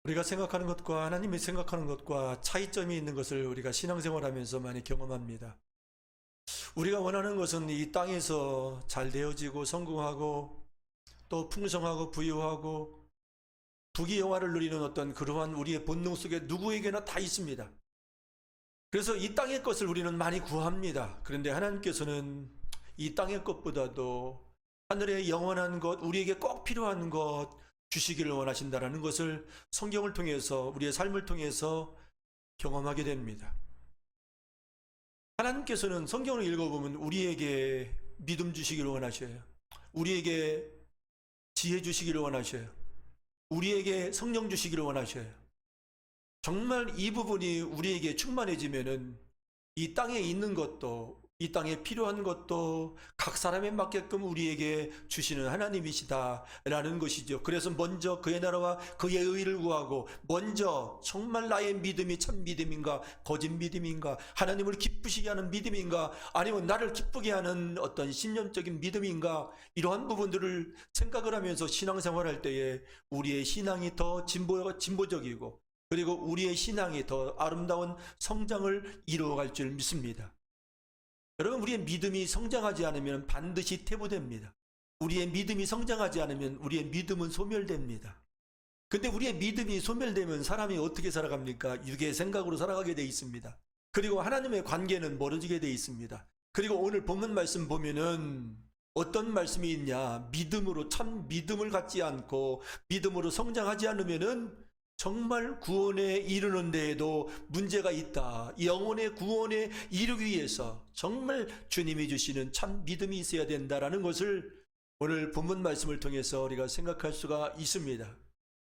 우리가 생각하는 것과 하나님이 생각하는 것과 차이점이 있는 것을 우리가 신앙생활하면서 많이 경험합니다. 우리가 원하는 것은 이 땅에서 잘 되어지고 성공하고 또 풍성하고 부유하고 부귀영화를 누리는 어떤 그러한 우리의 본능 속에 누구에게나 다 있습니다. 그래서 이 땅의 것을 우리는 많이 구합니다. 그런데 하나님께서는 이 땅의 것보다도 하늘의 영원한 것, 우리에게 꼭 필요한 것 주시기를 원하신다는 것을 성경을 통해서, 우리의 삶을 통해서 경험하게 됩니다. 하나님께서는 성경을 읽어보면 우리에게 믿음 주시기를 원하셔요. 우리에게 지혜 주시기를 원하셔요. 우리에게 성령 주시기를 원하셔요. 정말 이 부분이 우리에게 충만해지면은 이 땅에 있는 것도, 이 땅에 필요한 것도 각 사람에 맞게끔 우리에게 주시는 하나님이시다라는 것이죠. 그래서 먼저 그의 나라와 그의 의를 구하고, 먼저 정말 나의 믿음이 참 믿음인가, 거짓 믿음인가, 하나님을 기쁘시게 하는 믿음인가, 아니면 나를 기쁘게 하는 어떤 신념적인 믿음인가, 이러한 부분들을 생각을 하면서 신앙생활할 때에 우리의 신앙이 더 진보적이고, 그리고 우리의 신앙이 더 아름다운 성장을 이루어갈 줄 믿습니다. 여러분, 우리의 믿음이 성장하지 않으면 반드시 퇴보됩니다. 우리의 믿음이 성장하지 않으면 우리의 믿음은 소멸됩니다. 근데 우리의 믿음이 소멸되면 사람이 어떻게 살아갑니까? 육의 생각으로 살아가게 돼 있습니다. 그리고 하나님의 관계는 멀어지게 돼 있습니다. 그리고 오늘 본문 말씀 보면은 어떤 말씀이 있냐? 믿음으로, 참 믿음을 갖지 않고 믿음으로 성장하지 않으면은 정말 구원에 이르는 데에도 문제가 있다. 영혼의 구원에 이르기 위해서 정말 주님이 주시는 참 믿음이 있어야 된다라는 것을 오늘 본문 말씀을 통해서 우리가 생각할 수가 있습니다.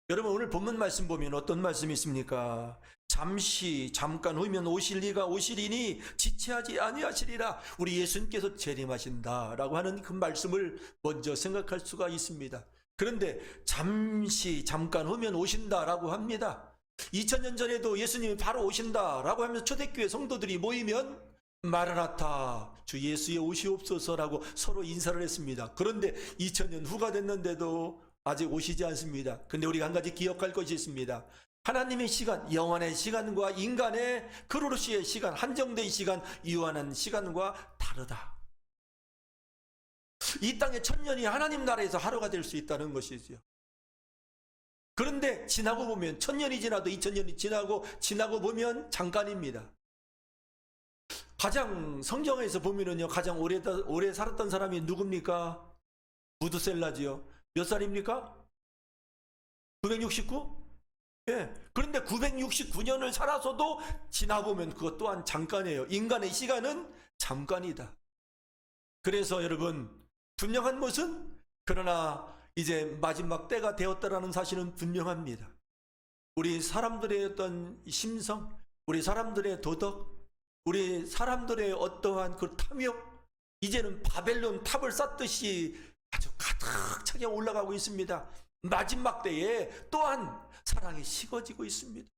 여러분, 오늘 본문 말씀 보면 어떤 말씀이 있습니까? 잠깐 후면 오시리니 지체하지 아니하시리라. 우리 예수님께서 재림하신다라고 하는 그 말씀을 먼저 생각할 수가 있습니다. 그런데 잠깐 후면 오신다라고 합니다. 2000년 전에도 예수님이 바로 오신다라고 하면서 초대교회 성도들이 모이면 마라나타, 주 예수의 오시옵소서라고 서로 인사를 했습니다. 그런데 2000년 후가 됐는데도 아직 오시지 않습니다. 근데 우리가 한 가지 기억할 것이 있습니다. 하나님의 시간, 영원의 시간과 인간의 크로노스의 시간, 한정된 시간, 유한한 시간과 다르다. 이 땅의 1000년이 하나님 나라에서 하루가 될 수 있다는 것이지요. 그런데 지나고 보면 1000년이 지나도 2000년이 지나고 보면 잠깐입니다. 가장 성경에서 보면은요, 가장 오래 살았던 사람이 누굽니까? 무드셀라지요. 몇 살입니까? 969? 예. 그런데 969년을 살아서도 지나보면 그것 또한 잠깐이에요. 인간의 시간은 잠깐이다. 그래서 여러분, 분명한 것은, 그러나 이제 마지막 때가 되었다라는 사실은 분명합니다. 우리 사람들의 어떤 심성, 우리 사람들의 도덕, 우리 사람들의 어떠한 그 탐욕, 이제는 바벨론 탑을 쌓듯이 아주 가득 차게 올라가고 있습니다. 마지막 때에 또한 사랑이 식어지고 있습니다.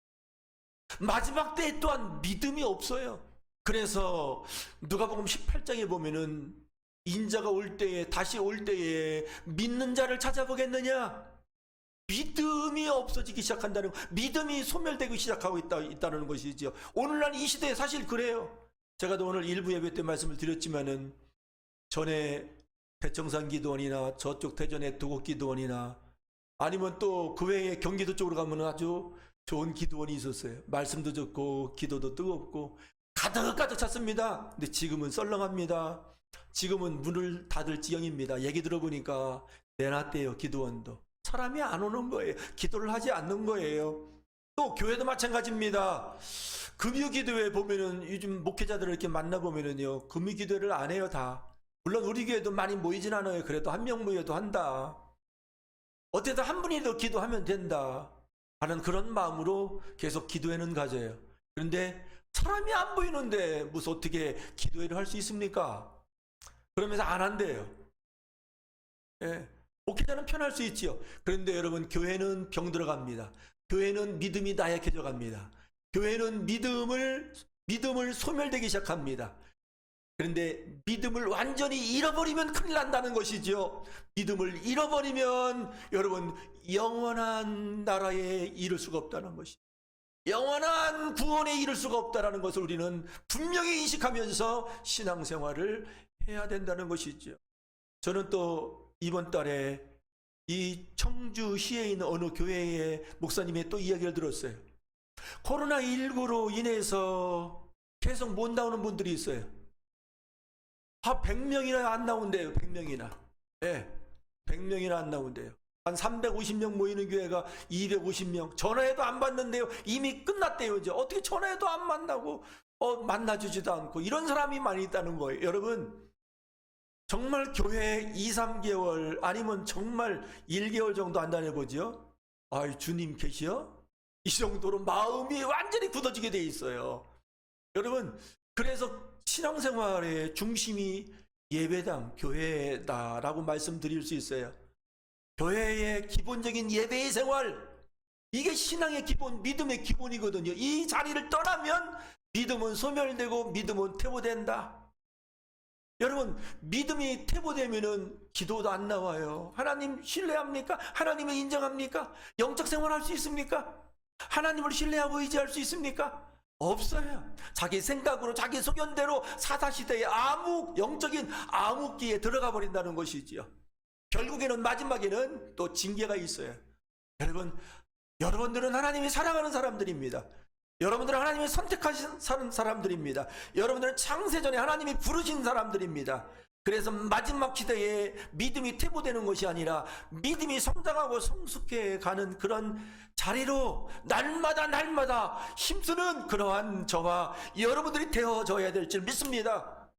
마지막 때에 또한 믿음이 없어요. 그래서 누가복음 18장에 보면은 인자가 올 때에, 다시 올 때에 믿는 자를 찾아보겠느냐? 믿음이 없어지기 시작한다는, 믿음이 소멸되기 시작하고 있다는 것이죠. 오늘날 이 시대에 사실 그래요. 제가 또 오늘 일부 예배 때 말씀을 드렸지만은, 전에 대청산 기도원이나 저쪽 대전의 도곡 기도원이나 아니면 또 그 외에 경기도 쪽으로 가면 아주 좋은 기도원이 있었어요. 말씀도 좋고 기도도 뜨겁고 가득 찼습니다. 근데 지금은 썰렁합니다. 지금은 문을 닫을 지경입니다. 얘기 들어보니까 내놨대요. 기도원도 사람이 안 오는 거예요. 기도를 하지 않는 거예요. 또 교회도 마찬가지입니다. 금요기도회 보면은, 요즘 목회자들을 이렇게 만나보면은요, 금요기도회를 안 해요. 다. 물론 우리 교회도 많이 모이진 않아요. 그래도 한 명 모여도 한다. 어때든 한 분이라도 기도하면 된다 하는 그런 마음으로 계속 기도회는 가져요. 그런데 사람이 안 보이는데 무슨 어떻게 기도회를 할 수 있습니까? 그러면서 안 한대요. 예. 목회자는 편할 수 있지요. 그런데 여러분, 교회는 병들어갑니다. 교회는 믿음이 나약해져 갑니다. 교회는 믿음을 소멸되기 시작합니다. 그런데 믿음을 완전히 잃어버리면 큰일 난다는 것이죠. 믿음을 잃어버리면 여러분 영원한 나라에 이를 수가 없다는 것이, 영원한 구원에 이를 수가 없다는 것을 우리는 분명히 인식하면서 신앙생활을 해야 된다는 것이죠. 저는 또 이번 달에 이 청주시에 있는 어느 교회의 목사님의 또 이야기를 들었어요. 코로나19로 인해서 계속 못 나오는 분들이 있어요. 100명이나 안 나온대요. 100명이나. 네, 100명이나 안 나온대요. 한 350명 모이는 교회가 250명. 전화해도 안 받는데요. 이미 끝났대요. 이제 어떻게 전화해도 안 만나고 만나주지도 않고 이런 사람이 많이 있다는 거예요. 여러분, 정말 교회 2, 3개월 아니면 정말 1개월 정도 안 다녀보죠. 아이, 주님 계시요? 이 정도로 마음이 완전히 굳어지게 돼 있어요. 여러분, 그래서 신앙생활의 중심이 예배당, 교회다라고 말씀드릴 수 있어요. 교회의 기본적인 예배의 생활, 이게 신앙의 기본, 믿음의 기본이거든요. 이 자리를 떠나면 믿음은 소멸되고 믿음은 퇴보된다. 여러분, 믿음이 퇴보되면은 기도도 안 나와요. 하나님 신뢰합니까? 하나님을 인정합니까? 영적 생활할 수 있습니까? 하나님을 신뢰하고 의지할 수 있습니까? 없어요. 자기 생각으로, 자기 소견대로 사사시대의 영적인 암흑기에 들어가 버린다는 것이지요. 결국에는 마지막에는 또 징계가 있어요. 여러분들은 하나님이 사랑하는 사람들입니다. 여러분들은 하나님이 선택하신 사람들입니다. 여러분들은 창세전에 하나님이 부르신 사람들입니다. 그래서 마지막 시대에 믿음이 퇴보되는 것이 아니라 믿음이 성장하고 성숙해 가는 그런 자리로 날마다 힘쓰는 그러한 저와 여러분들이 되어져야 될 줄 믿습니다.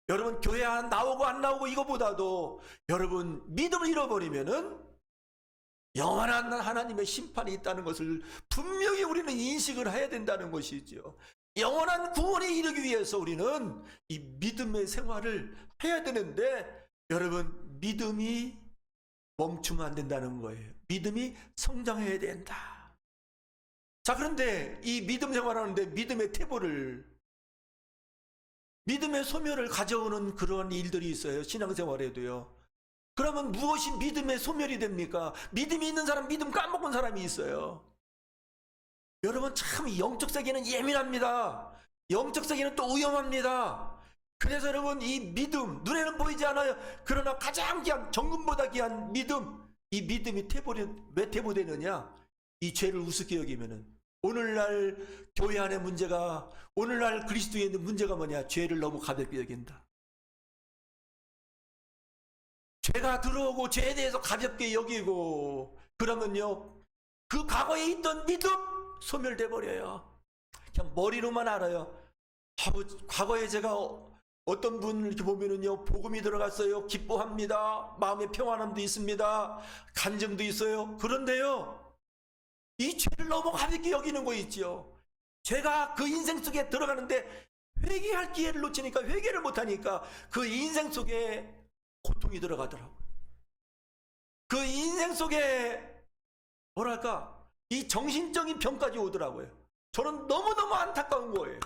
여러분, 교회 나오고 안 나오고 이거보다도 여러분 믿음을 잃어버리면은 영원한 하나님의 심판이 있다는 것을 분명히 우리는 인식을 해야 된다는 것이죠. 영원한 구원에 이르기 위해서 우리는 이 믿음의 생활을 해야 되는데, 여러분, 믿음이 멈추면 안 된다는 거예요. 믿음이 성장해야 된다. 자, 그런데 이 믿음 생활하는데 믿음의 퇴보를, 믿음의 소멸을 가져오는 그런 일들이 있어요. 신앙생활에도요. 그러면 무엇이 믿음의 소멸이 됩니까? 믿음이 있는 사람, 믿음 까먹은 사람이 있어요. 여러분, 참 영적 세계는 예민합니다. 영적 세계는 또 위험합니다. 그래서 여러분, 이 믿음, 눈에는 보이지 않아요. 그러나 가장 귀한, 정금보다 귀한 믿음, 이 믿음이 왜 퇴보되느냐? 이 죄를 우습게 여기면은, 오늘날 교회 안의 문제가, 오늘날 그리스도에 있는 문제가 뭐냐? 죄를 너무 가볍게 여긴다. 죄가 들어오고 죄에 대해서 가볍게 여기고, 그러면요, 그 과거에 있던 믿음 소멸돼 버려요. 그냥 머리로만 알아요. 과거에 제가 어떤 분을 이렇게 보면은요, 복음이 들어갔어요. 기뻐합니다. 마음의 평안함도 있습니다. 간증도 있어요. 그런데요, 이 죄를 너무 가볍게 여기는 거 있지요. 죄가 그 인생 속에 들어가는데 회개할 기회를 놓치니까, 회개를 못하니까 그 인생 속에 고통이 들어가더라고요. 그 인생 속에 뭐랄까, 이 정신적인 병까지 오더라고요. 저는 너무너무 안타까운 거예요.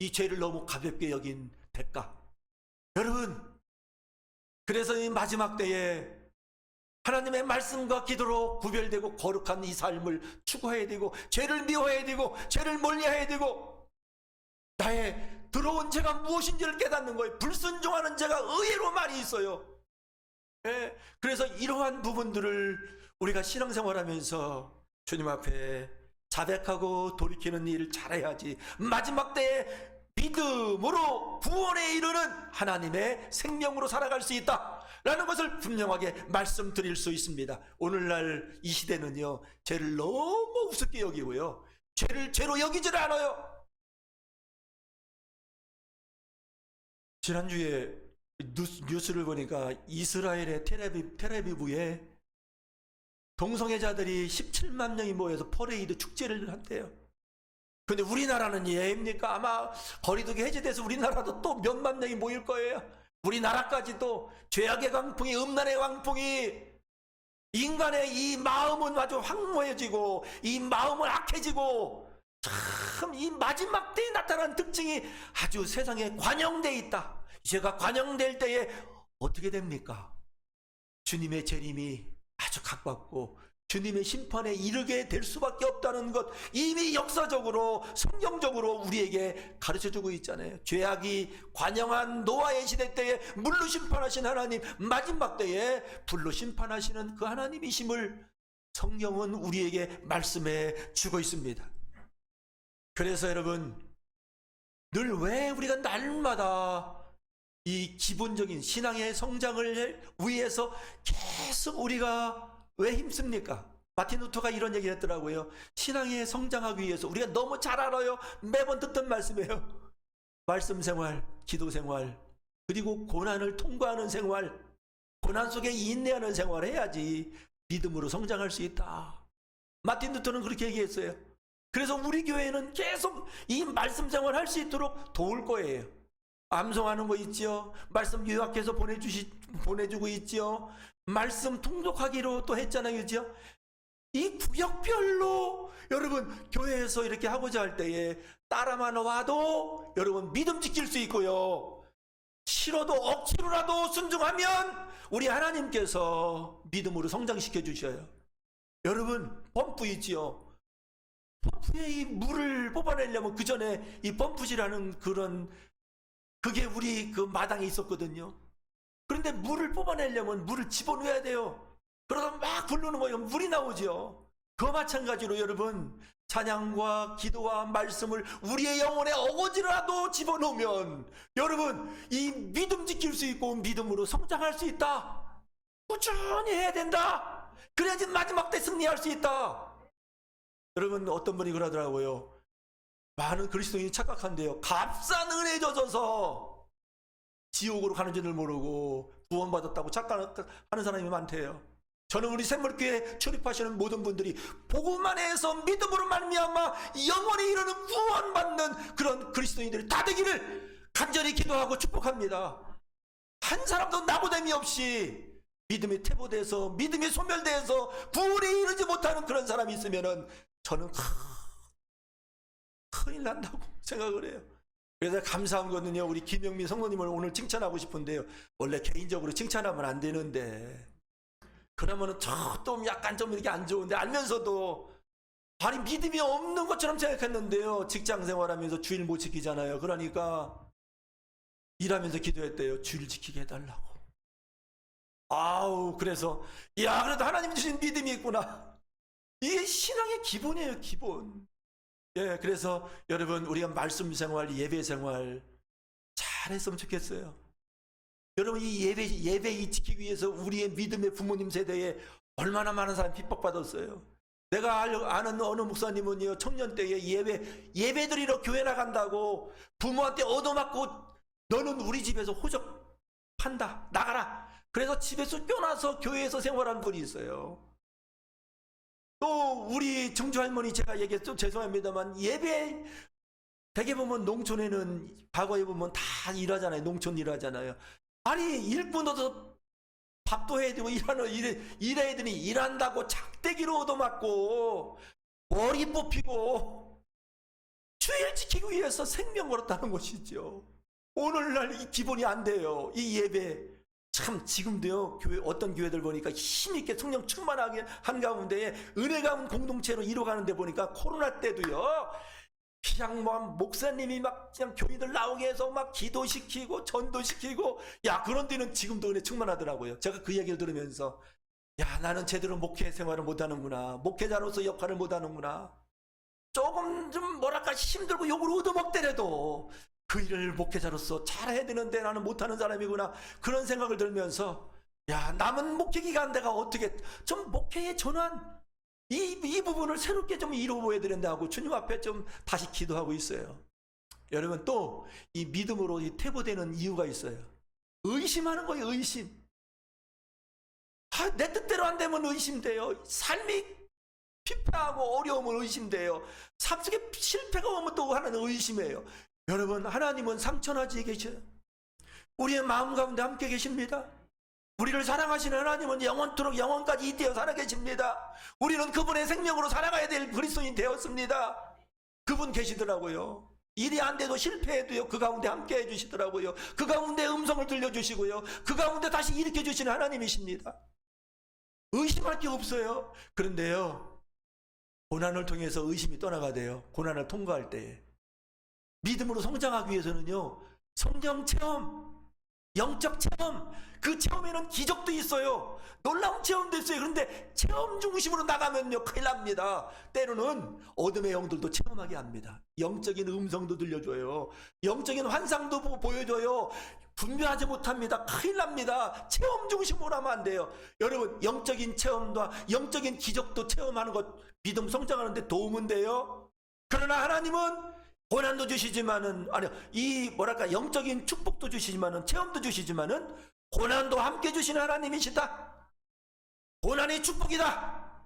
이 죄를 너무 가볍게 여긴 대가. 여러분, 그래서 이 마지막 때에 하나님의 말씀과 기도로 구별되고 거룩한 이 삶을 추구해야 되고, 죄를 미워해야 되고, 죄를 멀리해야 되고, 나의 들어온 죄가 무엇인지를 깨닫는 거예요. 불순종하는 죄가 의외로 많이 있어요. 예, 그래서 이러한 부분들을 우리가 신앙생활하면서 주님 앞에 자백하고 돌이키는 일을 잘해야지, 마지막 때에 믿음으로 구원에 이르는 하나님의 생명으로 살아갈 수 있다 라는 것을 분명하게 말씀드릴 수 있습니다. 오늘날 이 시대는요, 죄를 너무 우습게 여기고요, 죄를 죄로 여기지를 않아요. 지난주에 뉴스를 보니까 이스라엘의 텔아비브에 동성애자들이 17만 명이 모여서 퍼레이드 축제를 한대요. 근데 우리나라는 예입니까? 아마 거리두기 해제돼서 우리나라도 또 몇만 명이 모일 거예요. 우리나라까지도 죄악의 광풍이, 음란의 광풍이, 인간의 이 마음은 아주 황무해지고 이 마음은 악해지고 참 이 마지막 때에 나타난 특징이 아주 세상에 관영되어 있다. 제가 관영될 때에 어떻게 됩니까? 주님의 재림이 아주 가깝고 주님의 심판에 이르게 될 수밖에 없다는 것, 이미 역사적으로 성경적으로 우리에게 가르쳐주고 있잖아요. 죄악이 관영한 노아의 시대 때에 물로 심판하신 하나님, 마지막 때에 불로 심판하시는 그 하나님이심을 성경은 우리에게 말씀해 주고 있습니다. 그래서 여러분, 늘 왜 우리가 날마다 이 기본적인 신앙의 성장을 위해서 계속 우리가 왜 힘씁니까? 마틴 루터가 이런 얘기를 했더라고요. 신앙에 성장하기 위해서 우리가 너무 잘 알아요. 매번 듣던 말씀이에요. 말씀 생활, 기도 생활, 그리고 고난을 통과하는 생활, 고난 속에 인내하는 생활을 해야지 믿음으로 성장할 수 있다. 마틴 루터는 그렇게 얘기했어요. 그래서 우리 교회는 계속 이 말씀 생활 할 수 있도록 도울 거예요. 암송하는 거 있죠. 말씀 요약해서 보내주고 있죠. 말씀 통독하기로 또 했잖아요. 그죠? 이 구역별로 여러분 교회에서 이렇게 하고자 할 때에 따라만 와도 여러분 믿음 지킬 수 있고요. 싫어도 억지로라도 순종하면 우리 하나님께서 믿음으로 성장시켜 주셔요. 여러분 펌프 있지요. 펌프에 이 물을 뽑아내려면 그 전에 이 펌프질하는 그게 우리 그 마당에 있었거든요. 그런데 물을 뽑아내려면 물을 집어넣어야 돼요. 그러다 막 부르는 거예요. 물이 나오죠. 그와 마찬가지로 여러분 찬양과 기도와 말씀을 우리의 영혼에 어거지라도 집어넣으면 여러분 이 믿음 지킬 수 있고 믿음으로 성장할 수 있다. 꾸준히 해야 된다. 그래야지 마지막 때 승리할 수 있다. 여러분 어떤 분이 그러더라고요. 많은 그리스도인이 착각한대요. 값싼 은혜 젖어서 지옥으로 가는 줄을 모르고 구원받았다고 착각하는 사람이 많대요. 저는 우리 샘물교회 출입하시는 모든 분들이 복음만 해서 믿음으로 말미암아 영원히 이르는 구원받는 그런 그리스도인들이 다 되기를 간절히 기도하고 축복합니다. 한 사람도 나고됨이 없이 믿음이 퇴보돼서 믿음이 소멸돼서 구원에 이르지 못하는 그런 사람이 있으면은 저는 큰일 난다고 생각을 해요. 그래서 감사한 거는요, 우리 김영민 성도님을 오늘 칭찬하고 싶은데요. 원래 개인적으로 칭찬하면 안 되는데 그러면은 좀 약간 좀 이렇게 안 좋은데 알면서도 아니 믿음이 없는 것처럼 생각했는데요. 직장 생활하면서 주일 못 지키잖아요. 그러니까 일하면서 기도했대요. 주일 지키게 해달라고. 아우 그래서 야 그래도 하나님 주신 믿음이 있구나. 이게 신앙의 기본이에요. 기본. 예, 그래서 여러분 우리가 말씀 생활, 예배 생활 잘했으면 좋겠어요. 여러분 이 예배 지키기 위해서 우리의 믿음의 부모님 세대에 얼마나 많은 사람이 핍박받았어요. 내가 아는 어느 목사님은요, 청년 때에 예배 드리러 교회 나간다고 부모한테 얻어맞고 너는 우리 집에서 호적 판다, 나가라. 그래서 집에서 쫓겨나서 교회에서 생활한 분이 있어요. 또 우리 증조 할머니 제가 얘기했죠. 죄송합니다만 예배 대개 보면 농촌에는 과거에 보면 다 일하잖아요. 농촌 일하잖아요. 아니 일꾼도 밥도 해야 되고 일해야 되니 일한다고 작대기로 얻어맞고 머리 뽑히고 주일 지키기 위해서 생명 걸었다는 것이죠. 오늘날 이 기본이 안 돼요. 이 예배 참 지금도요 어떤 교회들 보니까 힘있게 성령 충만하게 한 가운데에 은혜 가운 공동체로 이뤄가는 데 보니까 코로나 때도요 그냥 뭐 목사님이 막 그냥 교인들 나오게 해서 막 기도시키고 전도시키고 야 그런 데는 지금도 은혜 충만하더라고요. 제가 그 얘기를 들으면서 야 나는 제대로 목회 생활을 못하는구나, 목회자로서 역할을 못하는구나, 조금 좀 뭐랄까 힘들고 욕을 얻어먹더라도 그 일을 목회자로서 잘해야 되는데 나는 못하는 사람이구나, 그런 생각을 들면서 야 남은 목회 기간 내가 어떻게 좀 목회의 전환 이 부분을 새롭게 좀 이루어보여야 되는데 하고 주님 앞에 좀 다시 기도하고 있어요. 여러분 또 이 믿음으로 퇴보되는 이유가 있어요. 의심하는 거예요. 의심. 내 뜻대로 안 되면 의심돼요. 삶이 피폐하고 어려우면 의심돼요. 삶 속에 실패가 오면 또 하나는 의심해요. 여러분 하나님은 삼천하지에 계셔요. 우리의 마음 가운데 함께 계십니다. 우리를 사랑하시는 하나님은 영원토록 영원까지 이때어 살아계십니다. 우리는 그분의 생명으로 살아가야 될 그리스도인 되었습니다. 그분 계시더라고요. 일이 안 돼도 실패해도요, 그 가운데 함께 해주시더라고요. 그 가운데 음성을 들려주시고요, 그 가운데 다시 일으켜 주시는 하나님이십니다. 의심할 게 없어요. 그런데요, 고난을 통해서 의심이 떠나가대요. 고난을 통과할 때에 믿음으로 성장하기 위해서는요, 성령 체험, 영적 체험, 그 체험에는 기적도 있어요. 놀라운 체험도 있어요. 그런데 체험 중심으로 나가면요, 큰일 납니다. 때로는 어둠의 영들도 체험하게 합니다. 영적인 음성도 들려줘요. 영적인 환상도 보여줘요. 분별하지 못합니다. 큰일 납니다. 체험 중심으로 하면 안 돼요. 여러분, 영적인 체험과 영적인 기적도 체험하는 것, 믿음 성장하는데 도움은 돼요. 그러나 하나님은 고난도 주시지만은, 아니요, 이 뭐랄까, 영적인 축복도 주시지만은, 체험도 주시지만은 고난도 함께 주시는 하나님이시다. 고난이 축복이다.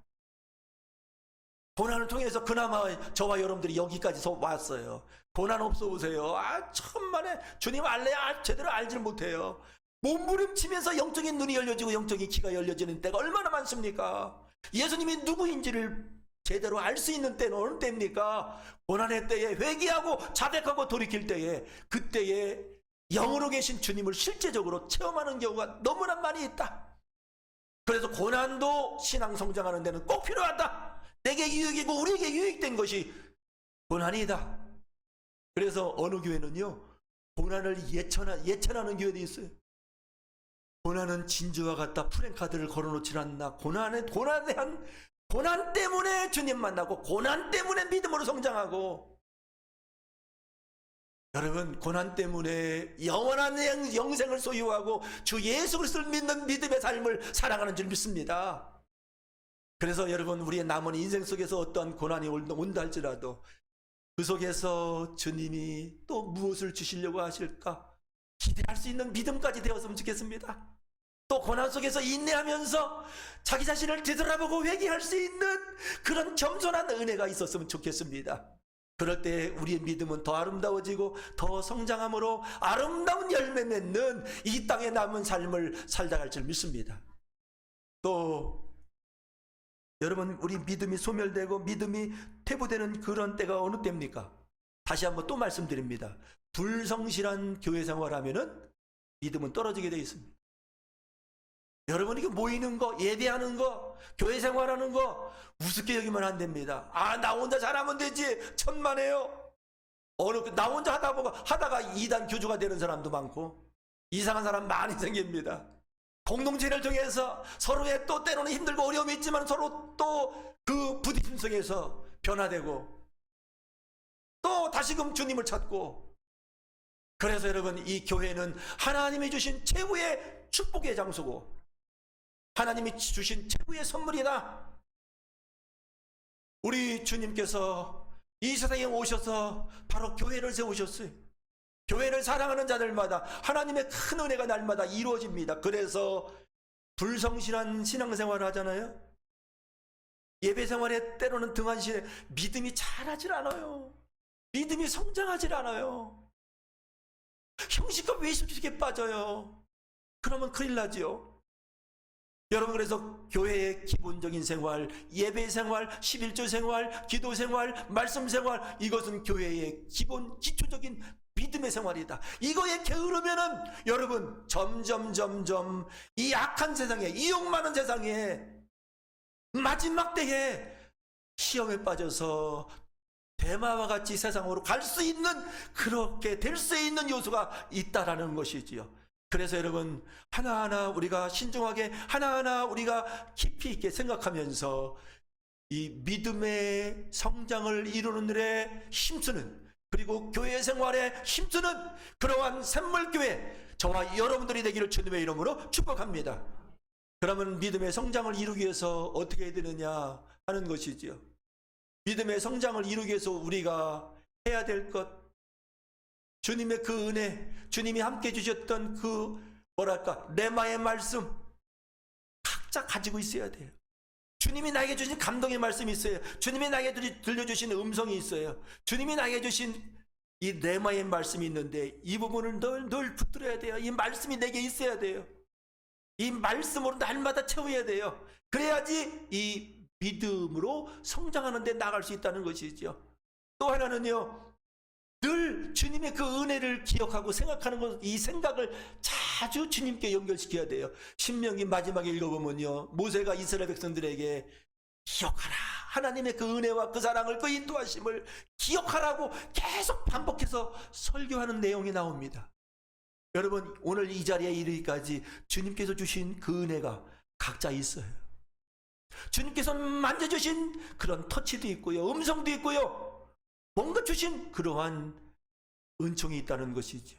고난을 통해서 그나마 저와 여러분들이 여기까지 왔어요. 고난 없어 보세요. 천만에 주님 알래야 제대로 알질 못해요. 몸부림치면서 영적인 눈이 열려지고 영적인 귀가 열려지는 때가 얼마나 많습니까? 예수님이 누구인지를 제대로 알 수 있는 때는 어느 때입니까? 고난의 때에, 회개하고 자백하고 돌이킬 때에, 그때에 영으로 계신 주님을 실제적으로 체험하는 경우가 너무나 많이 있다. 그래서 고난도 신앙 성장하는 데는 꼭 필요하다. 내게 유익이고 우리에게 유익된 것이 고난이다. 그래서 어느 교회는요, 고난을 예천하는 교회도 있어요. 고난은 진주와 같다. 프랭카드를 걸어놓질 않나. 고난 때문에 주님 만나고, 고난 때문에 믿음으로 성장하고, 여러분, 고난 때문에 영원한 영생을 소유하고 주 예수 그리스도를 믿는 믿음의 삶을 살아가는 줄 믿습니다. 그래서 여러분, 우리의 남은 인생 속에서 어떠한 고난이 온다 할지라도 그 속에서 주님이 또 무엇을 주시려고 하실까 기대할 수 있는 믿음까지 되었으면 좋겠습니다. 또 고난 속에서 인내하면서 자기 자신을 되돌아보고 회개할 수 있는 그런 겸손한 은혜가 있었으면 좋겠습니다. 그럴 때 우리의 믿음은 더 아름다워지고 더 성장함으로 아름다운 열매 맺는 이 땅에 남은 삶을 살다 갈 줄 믿습니다. 또 여러분, 우리 믿음이 소멸되고 믿음이 퇴보되는 그런 때가 어느 때입니까? 다시 한번 또 말씀드립니다. 불성실한 교회 생활하면은 믿음은 떨어지게 되어 있습니다. 여러분, 이게 모이는 거, 예배하는 거, 교회 생활하는 거 우습게 여기면 안 됩니다. 나 혼자 잘하면 되지. 천만에요. 나 혼자 하다가 이단 교주가 되는 사람도 많고 이상한 사람 많이 생깁니다. 공동체를 통해서 서로의 또 때로는 힘들고 어려움이 있지만 서로 또 그 부딪힘 속에서 변화되고 또 다시금 주님을 찾고, 그래서 여러분, 이 교회는 하나님이 주신 최고의 축복의 장소고 하나님이 주신 최고의 선물이다. 우리 주님께서 이 세상에 오셔서 바로 교회를 세우셨어요. 교회를 사랑하는 자들마다 하나님의 큰 은혜가 날마다 이루어집니다. 그래서 불성실한 신앙생활을 하잖아요. 예배생활에 때로는 등한시에 믿음이 자라질 않아요. 믿음이 성장하질 않아요. 형식과 외식에 빠져요. 그러면 큰일 나지요. 여러분, 그래서 교회의 기본적인 생활, 예배 생활, 11조 생활, 기도 생활, 말씀 생활, 이것은 교회의 기본 기초적인 믿음의 생활이다. 이거에 게으르면은 여러분, 점점 이 악한 세상에, 이욕 많은 세상에 마지막 때에 시험에 빠져서 대마와 같이 세상으로 갈 수 있는, 그렇게 될 수 있는 요소가 있다라는 것이지요. 그래서 여러분, 하나하나 우리가 신중하게, 하나하나 우리가 깊이 있게 생각하면서 이 믿음의 성장을 이루는 일에 힘쓰는, 그리고 교회 생활에 힘쓰는 그러한 샘물교회 저와 여러분들이 되기를 주님의 이름으로 축복합니다. 그러면 믿음의 성장을 이루기 위해서 어떻게 해야 되느냐 하는 것이지요. 믿음의 성장을 이루기 위해서 우리가 해야 될 것, 주님의 그 은혜, 주님이 함께 주셨던 그 레마의 말씀 각자 가지고 있어야 돼요. 주님이 나에게 주신 감동의 말씀이 있어요. 주님이 나에게 들려주신 음성이 있어요. 주님이 나에게 주신 이 레마의 말씀이 있는데 이 부분을 늘 붙들어야 돼요. 이 말씀이 내게 있어야 돼요. 이 말씀으로 날마다 채워야 돼요. 그래야지 이 믿음으로 성장하는 데 나갈 수 있다는 것이죠. 또 하나는요, 늘 주님의 그 은혜를 기억하고 생각하는 것, 이 생각을 자주 주님께 연결시켜야 돼요. 신명기 마지막에 읽어보면요, 모세가 이스라엘 백성들에게 기억하라, 하나님의 그 은혜와 그 사랑을, 그 인도하심을 기억하라고 계속 반복해서 설교하는 내용이 나옵니다. 여러분, 오늘 이 자리에 이르기까지 주님께서 주신 그 은혜가 각자 있어요. 주님께서 만져주신 그런 터치도 있고요, 음성도 있고요, 뭔가 주신 그러한 은총이 있다는 것이죠.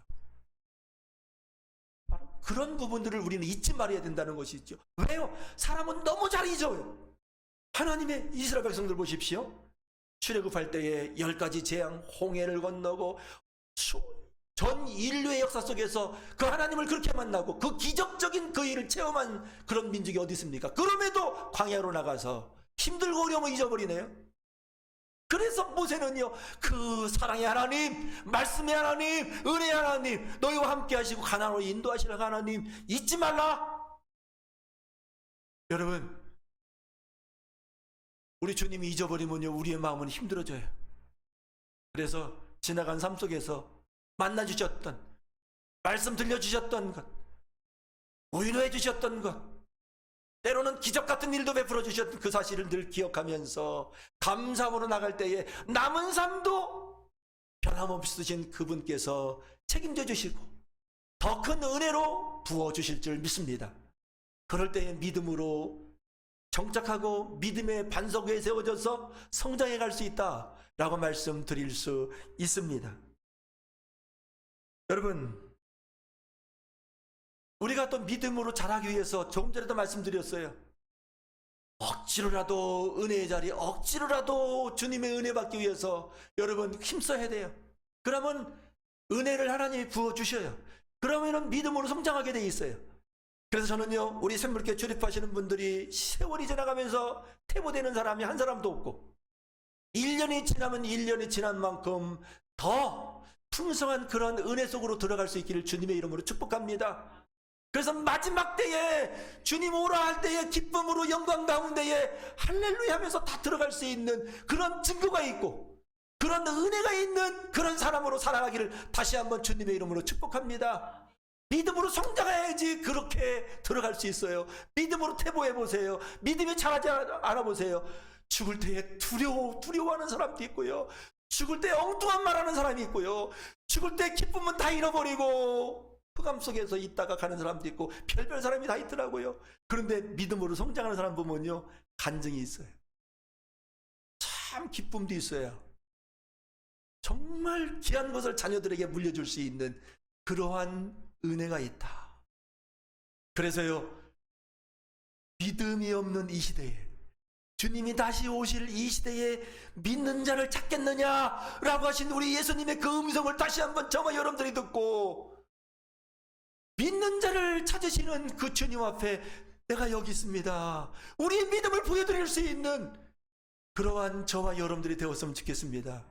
바로 그런 부분들을 우리는 잊지 말아야 된다는 것이죠. 왜요? 사람은 너무 잘 잊어요. 하나님의 이스라엘 백성들 보십시오. 출애굽할 때에 10가지 재앙, 홍해를 건너고 전 인류의 역사 속에서 그 하나님을 그렇게 만나고 그 기적적인 그 일을 체험한 그런 민족이 어디 있습니까? 그럼에도 광야로 나가서 힘들고 어려움을 잊어버리네요. 그래서 모세는요, 그 사랑의 하나님, 말씀의 하나님, 은혜의 하나님, 너희와 함께 하시고 가나안으로 인도하시는 하나님 잊지 말라. 여러분, 우리 주님이 잊어버리면요, 우리의 마음은 힘들어져요. 그래서 지나간 삶 속에서 만나주셨던, 말씀 들려주셨던 것, 위로해 주셨던 것, 때로는 기적 같은 일도 베풀어 주셨던 그 사실을 늘 기억하면서 감사함으로 나갈 때에 남은 삶도 변함없으신 그분께서 책임져 주시고 더 큰 은혜로 부어주실 줄 믿습니다. 그럴 때에 믿음으로 정착하고 믿음의 반석 위에 세워져서 성장해 갈 수 있다라고 말씀드릴 수 있습니다. 여러분, 우리가 또 믿음으로 자라기 위해서 조금 전에도 말씀드렸어요. 억지로라도 은혜의 자리, 억지로라도 주님의 은혜 받기 위해서 여러분 힘써야 돼요. 그러면 은혜를 하나님이 부어주셔요. 그러면 믿음으로 성장하게 돼 있어요. 그래서 저는요, 우리 샘물교회 출입하시는 분들이 세월이 지나가면서 퇴보되는 사람이 한 사람도 없고 1년이 지나면 1년이 지난 만큼 더 풍성한 그런 은혜 속으로 들어갈 수 있기를 주님의 이름으로 축복합니다. 그래서 마지막 때에 주님 오라 할 때에 기쁨으로 영광 가운데에 할렐루야 하면서 다 들어갈 수 있는 그런 증거가 있고 그런 은혜가 있는 그런 사람으로 살아가기를 다시 한번 주님의 이름으로 축복합니다. 믿음으로 성장해야지 그렇게 들어갈 수 있어요. 믿음으로 태보해보세요. 믿음이 잘하지 않아보세요. 죽을 때에 두려워하는 사람도 있고요, 죽을 때 엉뚱한 말하는 사람이 있고요, 죽을 때 기쁨은 다 잃어버리고 흑암 속에서 있다가 가는 사람도 있고 별별 사람이 다 있더라고요. 그런데 믿음으로 성장하는 사람 보면요, 간증이 있어요. 참 기쁨도 있어요. 정말 귀한 것을 자녀들에게 물려줄 수 있는 그러한 은혜가 있다. 그래서요, 믿음이 없는 이 시대에, 주님이 다시 오실 이 시대에 믿는 자를 찾겠느냐라고 하신 우리 예수님의 그 음성을 다시 한번 저와 여러분들이 듣고 믿는 자를 찾으시는 그 주님 앞에 내가 여기 있습니다, 우리의 믿음을 보여드릴 수 있는 그러한 저와 여러분들이 되었으면 좋겠습니다.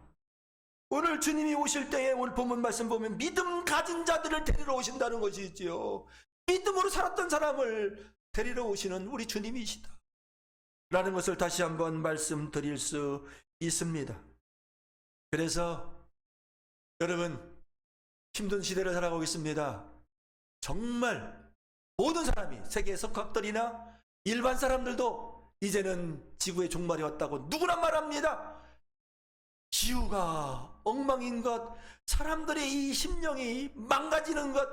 오늘 주님이 오실 때에 오늘 본문 말씀 보면 믿음 가진 자들을 데리러 오신다는 것이지요. 믿음으로 살았던 사람을 데리러 오시는 우리 주님이시다 라는 것을 다시 한번 말씀드릴 수 있습니다. 그래서 여러분, 힘든 시대를 살아가고 있습니다. 정말 모든 사람이, 세계 석학들이나 일반 사람들도 이제는 지구의 종말이 왔다고 누구나 말합니다. 지구가 엉망인 것, 사람들의 이 심령이 망가지는 것,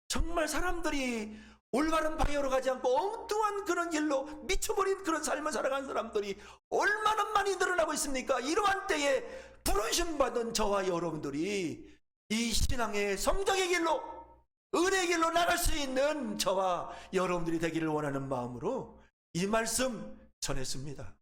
정말 사람들이 올바른 방향으로 가지 않고 엉뚱한 그런 길로 미쳐버린 그런 삶을 살아가는 사람들이 얼마나 많이 늘어나고 있습니까? 이러한 때에 부르심 받은 저와 여러분들이 이 신앙의 성장의 길로, 은혜의 길로 나갈 수 있는 저와 여러분들이 되기를 원하는 마음으로 이 말씀 전했습니다.